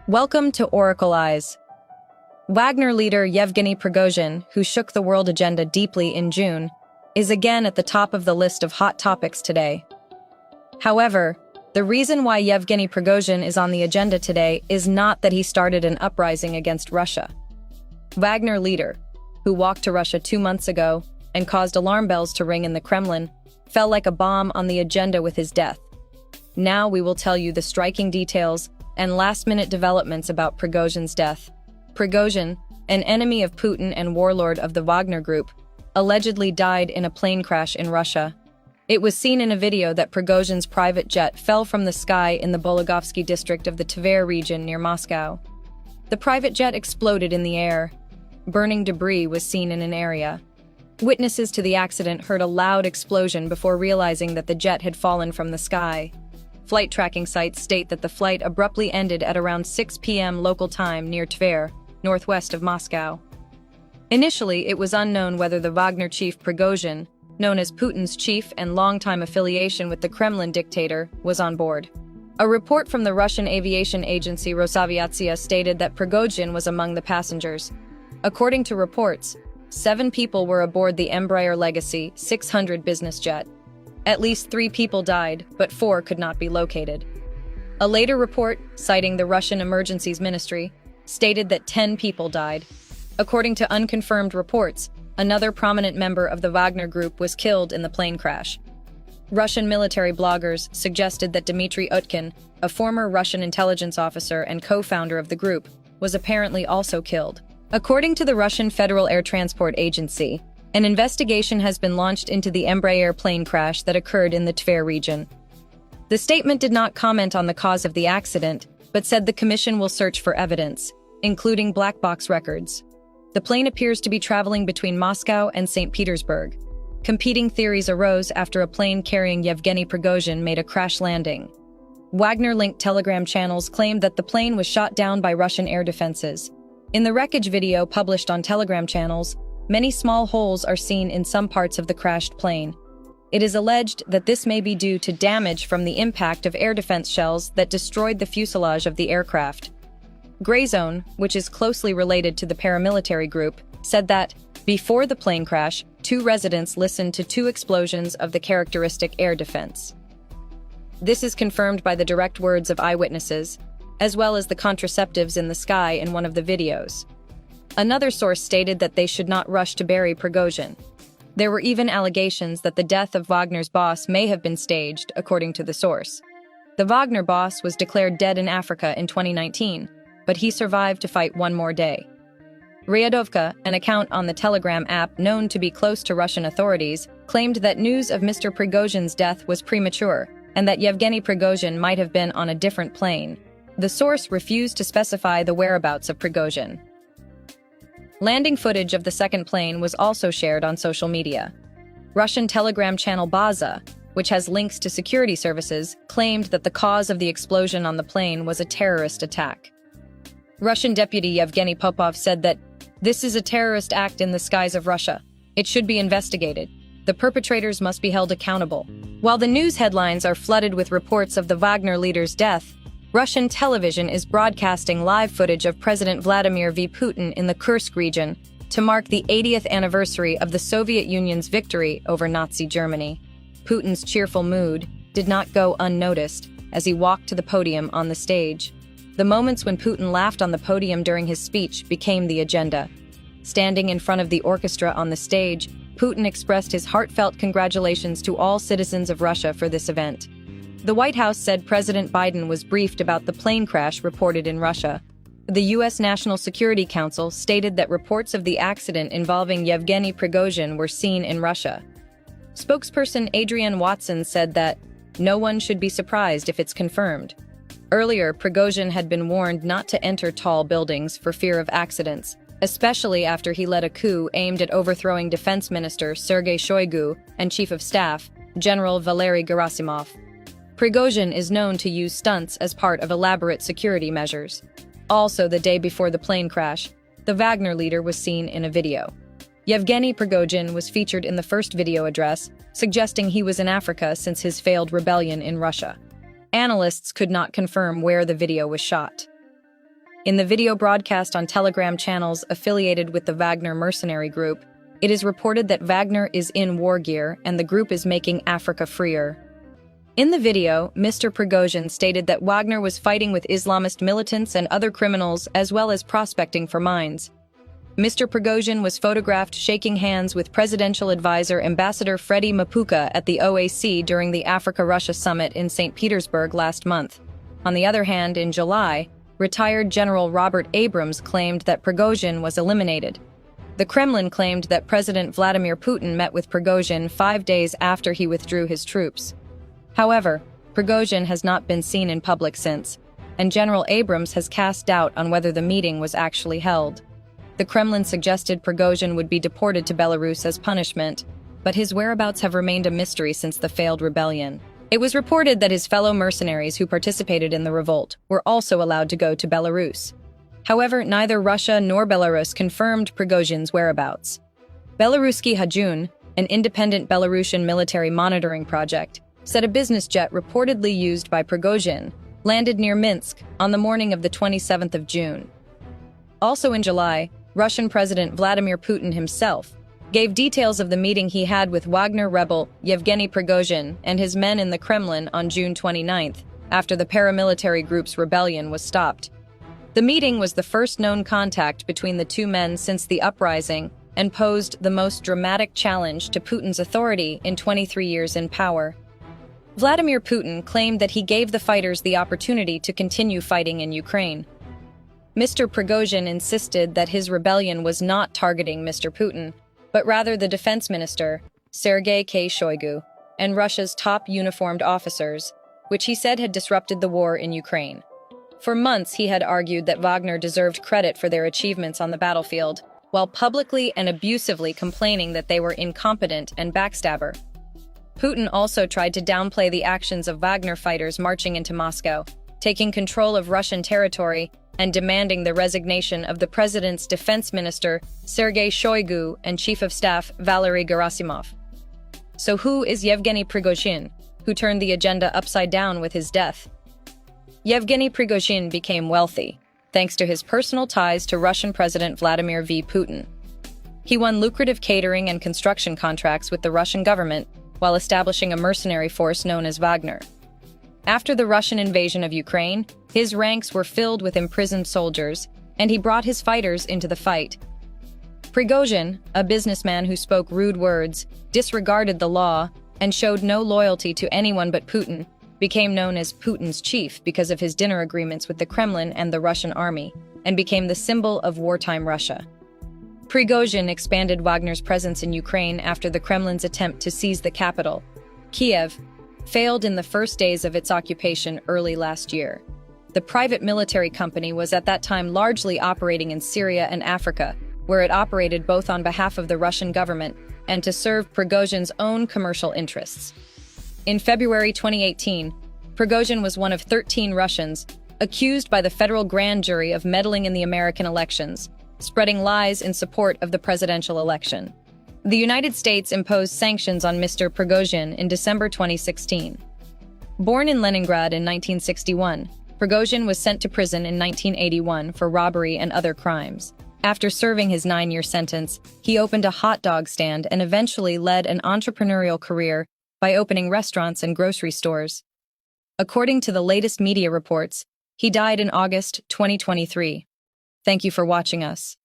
Welcome to Oracle Eyes. Wagner leader Yevgeny Prigozhin, who shook the world agenda deeply in June, is again at the top of the list of hot topics today. However, the reason why Yevgeny Prigozhin is on the agenda today is not that he started an uprising against Russia. Wagner leader, who walked to Russia 2 months ago and caused alarm bells to ring in the Kremlin, fell like a bomb on the agenda with his death. Now we will tell you the striking details and last-minute developments about Prigozhin's death. Prigozhin, an enemy of Putin and warlord of the Wagner Group, allegedly died in a plane crash in Russia. It was seen in a video that Prigozhin's private jet fell from the sky in the Bologovsky district of the Tver region near Moscow. The private jet exploded in the air. Burning debris was seen in an area. Witnesses to the accident heard a loud explosion before realizing that the jet had fallen from the sky. Flight tracking sites state that the flight abruptly ended at around 6 p.m. local time near Tver, northwest of Moscow. Initially, it was unknown whether the Wagner chief Prigozhin, known as Putin's chief and longtime affiliation with the Kremlin dictator, was on board. A report from the Russian aviation agency Rosaviatsia stated that Prigozhin was among the passengers. According to reports, 7 people were aboard the Embraer Legacy 600 business jet. At least 3 people died, but 4 could not be located. A later report, citing the Russian Emergencies Ministry, stated that 10 people died. According to unconfirmed reports, another prominent member of the Wagner Group was killed in the plane crash. Russian military bloggers suggested that Dmitry Utkin, a former Russian intelligence officer and co-founder of the group, was apparently also killed. According to the Russian Federal Air Transport Agency, an investigation has been launched into the Embraer plane crash that occurred in the Tver region. The statement did not comment on the cause of the accident, but said the commission will search for evidence, including black box records. The plane appears to be traveling between Moscow and St. Petersburg. Competing theories arose after a plane carrying Yevgeny Prigozhin made a crash landing. Wagner-linked Telegram channels claimed that the plane was shot down by Russian air defenses. In the wreckage video published on Telegram channels, many small holes are seen in some parts of the crashed plane. It is alleged that this may be due to damage from the impact of air defense shells that destroyed the fuselage of the aircraft. Grayzone, which is closely related to the paramilitary group, said that, before the plane crash, 2 residents listened to 2 explosions of the characteristic air defense. This is confirmed by the direct words of eyewitnesses, as well as the contraceptives in the sky in one of the videos. Another source stated that they should not rush to bury Prigozhin. There were even allegations that the death of Wagner's boss may have been staged, according to the source. The Wagner boss was declared dead in Africa in 2019, but he survived to fight one more day. Ryadovka, an account on the Telegram app known to be close to Russian authorities, claimed that news of Mr. Prigozhin's death was premature, and that Yevgeny Prigozhin might have been on a different plane. The source refused to specify the whereabouts of Prigozhin. Landing footage of the second plane was also shared on social media. Russian Telegram channel Baza, which has links to security services, claimed that the cause of the explosion on the plane was a terrorist attack. Russian Deputy Yevgeny Popov said that, "This is a terrorist act in the skies of Russia. It should be investigated. The perpetrators must be held accountable." While the news headlines are flooded with reports of the Wagner leader's death, Russian television is broadcasting live footage of President Vladimir Putin in the Kursk region to mark the 80th anniversary of the Soviet Union's victory over Nazi Germany. Putin's cheerful mood did not go unnoticed as he walked to the podium on the stage. The moments when Putin laughed on the podium during his speech became the agenda. Standing in front of the orchestra on the stage, Putin expressed his heartfelt congratulations to all citizens of Russia for this event. The White House said President Biden was briefed about the plane crash reported in Russia. The U.S. National Security Council stated that reports of the accident involving Yevgeny Prigozhin were seen in Russia. Spokesperson Adrienne Watson said that, "No one should be surprised if it's confirmed." Earlier, Prigozhin had been warned not to enter tall buildings for fear of accidents, especially after he led a coup aimed at overthrowing Defense Minister Sergei Shoigu and Chief of Staff, General Valery Gerasimov. Prigozhin is known to use stunts as part of elaborate security measures. Also, the day before the plane crash, the Wagner leader was seen in a video. Yevgeny Prigozhin was featured in the first video address, suggesting he was in Africa since his failed rebellion in Russia. Analysts could not confirm where the video was shot. In the video broadcast on Telegram channels affiliated with the Wagner mercenary group, it is reported that Wagner is in war gear and the group is making Africa freer. In the video, Mr. Prigozhin stated that Wagner was fighting with Islamist militants and other criminals as well as prospecting for mines. Mr. Prigozhin was photographed shaking hands with presidential advisor Ambassador Freddie Mapuka at the OAC during the Africa-Russia summit in St. Petersburg last month. On the other hand, in July, retired General Robert Abrams claimed that Prigozhin was eliminated. The Kremlin claimed that President Vladimir Putin met with Prigozhin 5 days after he withdrew his troops. However, Prigozhin has not been seen in public since, and General Abrams has cast doubt on whether the meeting was actually held. The Kremlin suggested Prigozhin would be deported to Belarus as punishment, but his whereabouts have remained a mystery since the failed rebellion. It was reported that his fellow mercenaries who participated in the revolt were also allowed to go to Belarus. However, neither Russia nor Belarus confirmed Prigozhin's whereabouts. Belaruski Hajun, an independent Belarusian military monitoring project, said a business jet reportedly used by Prigozhin landed near Minsk on the morning of the 27th of June. Also in July, Russian President Vladimir Putin himself gave details of the meeting he had with Wagner rebel Yevgeny Prigozhin and his men in the Kremlin on June 29th, after the paramilitary group's rebellion was stopped. The meeting was the first known contact between the two men since the uprising and posed the most dramatic challenge to Putin's authority in 23 years in power. Vladimir Putin claimed that he gave the fighters the opportunity to continue fighting in Ukraine. Mr. Prigozhin insisted that his rebellion was not targeting Mr. Putin, but rather the defense minister, Sergei Shoigu, and Russia's top uniformed officers, which he said had disrupted the war in Ukraine. For months, he had argued that Wagner deserved credit for their achievements on the battlefield, while publicly and abusively complaining that they were incompetent and backstabber. Putin also tried to downplay the actions of Wagner fighters marching into Moscow, taking control of Russian territory, and demanding the resignation of the president's defense minister, Sergei Shoigu, and chief of staff, Valery Gerasimov. So who is Yevgeny Prigozhin, who turned the agenda upside down with his death? Yevgeny Prigozhin became wealthy, thanks to his personal ties to Russian President Vladimir V. Putin. He won lucrative catering and construction contracts with the Russian government while establishing a mercenary force known as Wagner. After the Russian invasion of Ukraine, his ranks were filled with imprisoned soldiers, and he brought his fighters into the fight. Prigozhin, a businessman who spoke rude words, disregarded the law, and showed no loyalty to anyone but Putin, became known as Putin's chief because of his dinner agreements with the Kremlin and the Russian army, and became the symbol of wartime Russia. Prigozhin expanded Wagner's presence in Ukraine after the Kremlin's attempt to seize the capital, Kiev, failed in the first days of its occupation early last year. The private military company was at that time largely operating in Syria and Africa, where it operated both on behalf of the Russian government and to serve Prigozhin's own commercial interests. In February 2018, Prigozhin was one of 13 Russians accused by the federal grand jury of meddling in the American elections, spreading lies in support of the presidential election. The United States imposed sanctions on Mr. Prigozhin in December 2016. Born in Leningrad in 1961, Prigozhin was sent to prison in 1981 for robbery and other crimes. After serving his 9-year sentence, he opened a hot dog stand and eventually led an entrepreneurial career by opening restaurants and grocery stores. According to the latest media reports, he died in August 2023. Thank you for watching us.